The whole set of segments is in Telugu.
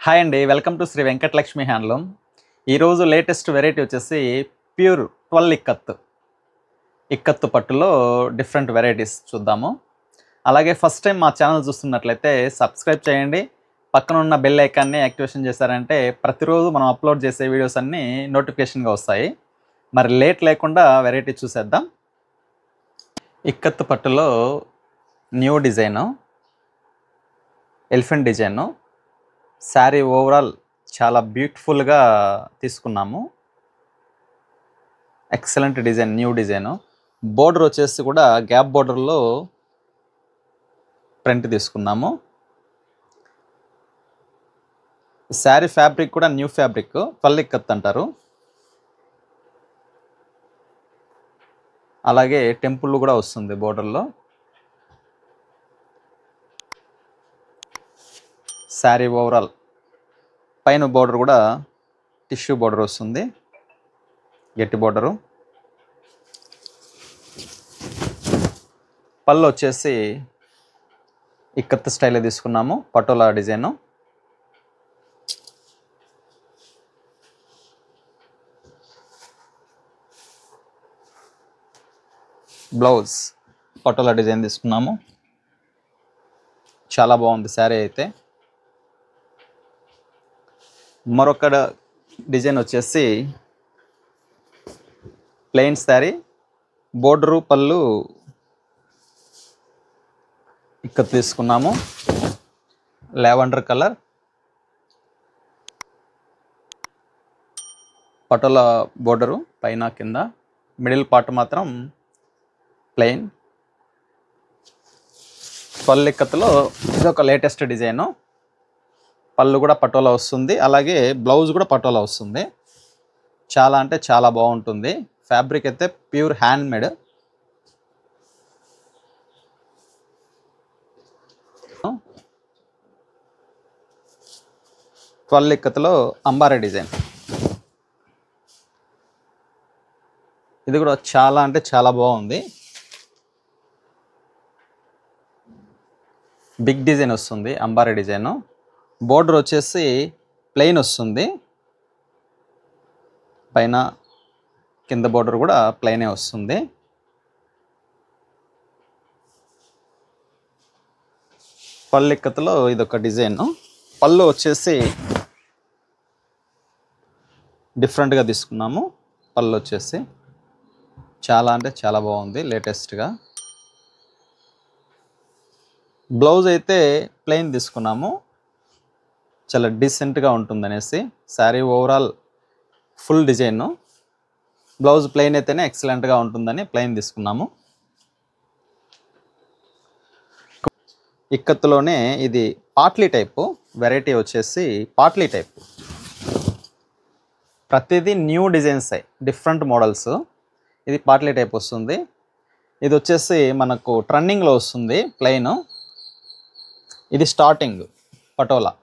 హాయ్ అండి, welcome to Shri Venkatalakshmi handloom. ఈరోజు లేటెస్ట్ వెరైటీ వచ్చేసి ప్యూర్ 12 ఇక్కత్తు పట్టులో డిఫరెంట్ వెరైటీస్ చూద్దాము. అలాగే ఫస్ట్ టైం మా ఛానల్ చూస్తున్నట్లయితే సబ్స్క్రైబ్ చేయండి. పక్కన ఉన్న బెల్ ఐకాన్ని యాక్టివేషన్ చేశారంటే ప్రతిరోజు మనం అప్లోడ్ చేసే వీడియోస్ అన్నీ నోటిఫికేషన్గా వస్తాయి. మరి లేట్ లేకుండా వెరైటీ చూసేద్దాం. ఇక్కత్తు పట్టులో new design, elephant design. Sari overall చాలా బ్యూటిఫుల్గా తీసుకున్నాము. Excellent design, new design. Border వచ్చేసి కూడా గ్యాప్ బోర్డర్లో ప్రింట్ తీసుకున్నాము. శారీ ఫ్యాబ్రిక్ కూడా న్యూ ఫ్యాబ్రిక్, పల్లి ఇక్కత్ అంటారు. అలాగే టెంపుల్ కూడా వస్తుంది బోర్డర్లో. శారీ ఓవరాల్ పైన బోర్డర్ కూడా టిష్యూ బోర్డర్ వస్తుంది, గట్టి బోర్డరు. పళ్ళు వచ్చేసి ఇక్కత్ స్టైల్లో తీసుకున్నాము, patola design. Blouse patola design తీసుకున్నాము. చాలా బాగుంది శారీ అయితే. మరొక డిజైన్ వచ్చేసి ప్లెయిన్ శారీ, బోర్డరు పళ్ళు ఇక్కత్ తీసుకున్నాము. లావెండర్ కలర్, పటోలా బోర్డరు పైన కింద, మిడిల్ పార్ట్ మాత్రం ప్లెయిన్. పళ్ళు ఇక్కత్తులో ఇదొక లేటెస్ట్ డిజైను. పళ్ళు కూడా పటోలా వస్తుంది, అలాగే బ్లౌజ్ కూడా పటోలా వస్తుంది. చాలా అంటే చాలా బాగుంటుంది. ఫ్యాబ్రిక్ అయితే ప్యూర్ హ్యాండ్ మేడ్. పళ్ళు ఇక్కత్తులో అంబారీ డిజైన్. ఇది కూడా చాలా అంటే చాలా బాగుంది. బిగ్ డిజైన్ వస్తుంది, అంబారీ డిజైను. బోర్డర్ వచ్చేసి ప్లెయిన్ వస్తుంది, పైన కింద బోర్డర్ కూడా ప్లెయినే వస్తుంది. పళ్ళు ఇక్కత్తులో ఇదొక డిజైన్. పళ్ళు వచ్చేసి డిఫరెంట్గా తీసుకున్నాము. పళ్ళు వచ్చేసి చాలా అంటే చాలా బాగుంది, లేటెస్ట్గా. బ్లౌజ్ అయితే ప్లెయిన్ తీసుకున్నాము, చాలా డీసెంట్గా ఉంటుందనేసి. Sari overall full design, blouse plain అయితేనే ఎక్సలెంట్గా ఉంటుందని ప్లెయిన్ తీసుకున్నాము. ఇక్కత్తులోనే ఇది పాట్లీ టైపు వెరైటీ వచ్చేసి పాట్లీ టైపు. ప్రతిదీ న్యూ డిజైన్స్, డిఫరెంట్ మోడల్స్. ఇది పాట్లీ టైప్ వస్తుంది. ఇది వచ్చేసి మనకు ట్రెండింగ్లో వస్తుంది ప్లెయిన్. ఇది స్టార్టింగ్ పటోలా.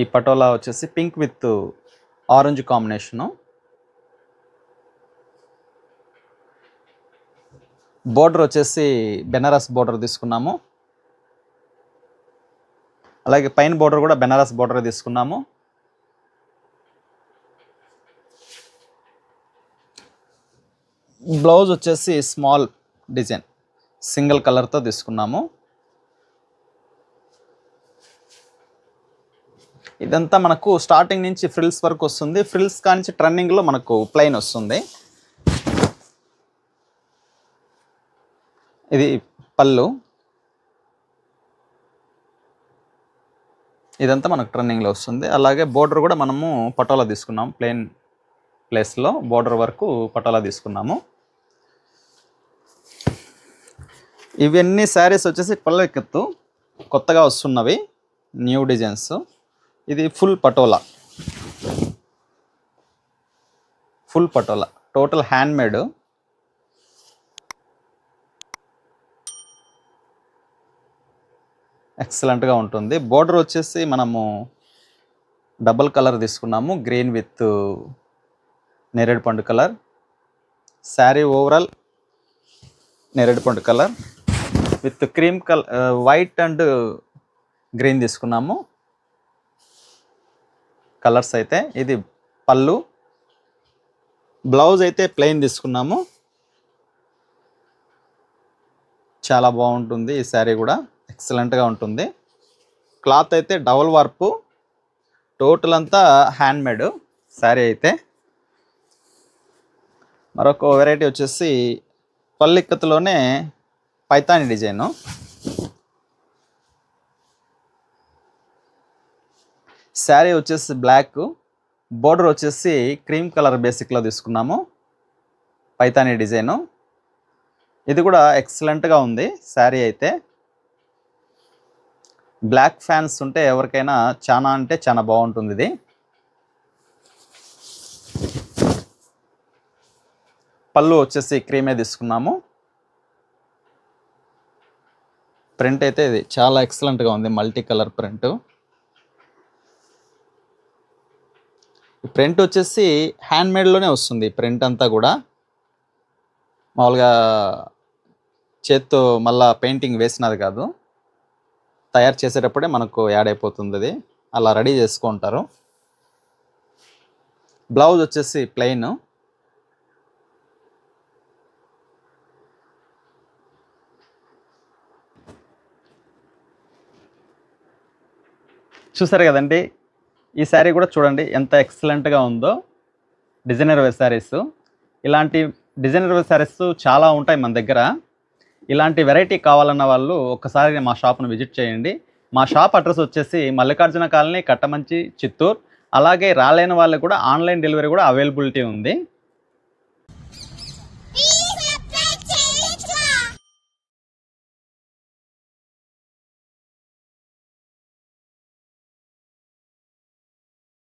ఈ పటోలా వచ్చేసి pink with orange combination. Border వచ్చేసి బెనారస్ బోర్డర్ తీసుకున్నాము, అలాగే పైన బోర్డర్ కూడా బెనారస్ బోర్డర్ తీసుకున్నాము. బ్లౌజ్ వచ్చేసి స్మాల్ డిజైన్ సింగిల్ కలర్తో తీసుకున్నాము. ఇదంతా మనకు స్టార్టింగ్ నుంచి ఫ్రిల్స్ వరకు వస్తుంది. ఫ్రిల్స్ కానించి ట్రెండింగ్లో మనకు ప్లెయిన్ వస్తుంది. ఇది పళ్ళు. ఇదంతా మనకు ట్రెండింగ్లో వస్తుంది. అలాగే బోర్డర్ కూడా మనము పటోలా తీసుకున్నాము, ప్లెయిన్ ప్లేస్లో బోర్డర్ వరకు పటోలా తీసుకున్నాము. ఇవన్నీ శారీస్ వచ్చేసి పళ్ళు ఇక్కత్తు, కొత్తగా వస్తున్నవి, న్యూ డిజైన్స్. ఇది full patola, full patola, total hand made. ఎక్సలెంట్గా ఉంటుంది. బోర్డర్ వచ్చేసి మనము డబల్ కలర్ తీసుకున్నాము, గ్రీన్ విత్ నేరేడు పండు కలర్. శారీ ఓవరాల్ నేరేడు పండు colour with cream colour, white and green తీసుకున్నాము. కలర్స్ అయితే ఇది పళ్ళు. బ్లౌజ్ అయితే ప్లెయిన్ తీసుకున్నాము. చాలా బాగుంటుంది ఈ శారీ కూడా, ఎక్సలెంట్గా ఉంటుంది. క్లాత్ అయితే డబుల్ వార్పు, టోటల్ అంతా హ్యాండ్మేడ్ శారీ అయితే. మరొక వెరైటీ వచ్చేసి పల్లిక్కత్తులోనే పైతాని డిజైను. శారీ వచ్చేసి బ్లాక్, బోర్డర్ వచ్చేసి క్రీమ్ కలర్ బేసిక్లో తీసుకున్నాము. పైతాని డిజైను ఇది కూడా ఎక్సలెంట్గా ఉంది శారీ అయితే. బ్లాక్ ఫ్యాన్స్ ఉంటే ఎవరికైనా చాలా అంటే చాలా బాగుంటుంది ఇది. పళ్ళు వచ్చేసి క్రీమే తీసుకున్నాము. ప్రింట్ అయితే ఇది చాలా ఎక్సలెంట్గా ఉంది, మల్టీ కలర్ ప్రింట్. ప్రింట్ వచ్చేసి హ్యాండ్మేడ్లోనే వస్తుంది. ప్రింట్ అంతా కూడా మామూలుగా చేత్తో మళ్ళా పెయింటింగ్ వేసినది కాదు, తయారు చేసేటప్పుడే మనకు యాడ్ అయిపోతుంది అది, అలా రెడీ చేసుకుంటారు. బ్లౌజ్ వచ్చేసి ప్లెయిన్. చూసారు కదండి, ఈ శారీ కూడా చూడండి ఎంత ఎక్సలెంట్గా ఉందో. డిజైనర్ వేర్ శారీస్, ఇలాంటి డిజైనర్ వేర్ శారీస్ చాలా ఉంటాయి మన దగ్గర. ఇలాంటి వెరైటీ కావాలన్న వాళ్ళు ఒక్కసారి మా షాప్ను విజిట్ చేయండి. మా షాప్ అడ్రస్ వచ్చేసి మల్లికార్జున కాలనీ, కట్టమంచి, చిత్తూరు. అలాగే రాలేని వాళ్ళకి కూడా ఆన్లైన్ డెలివరీ కూడా అవైలబిలిటీ ఉంది.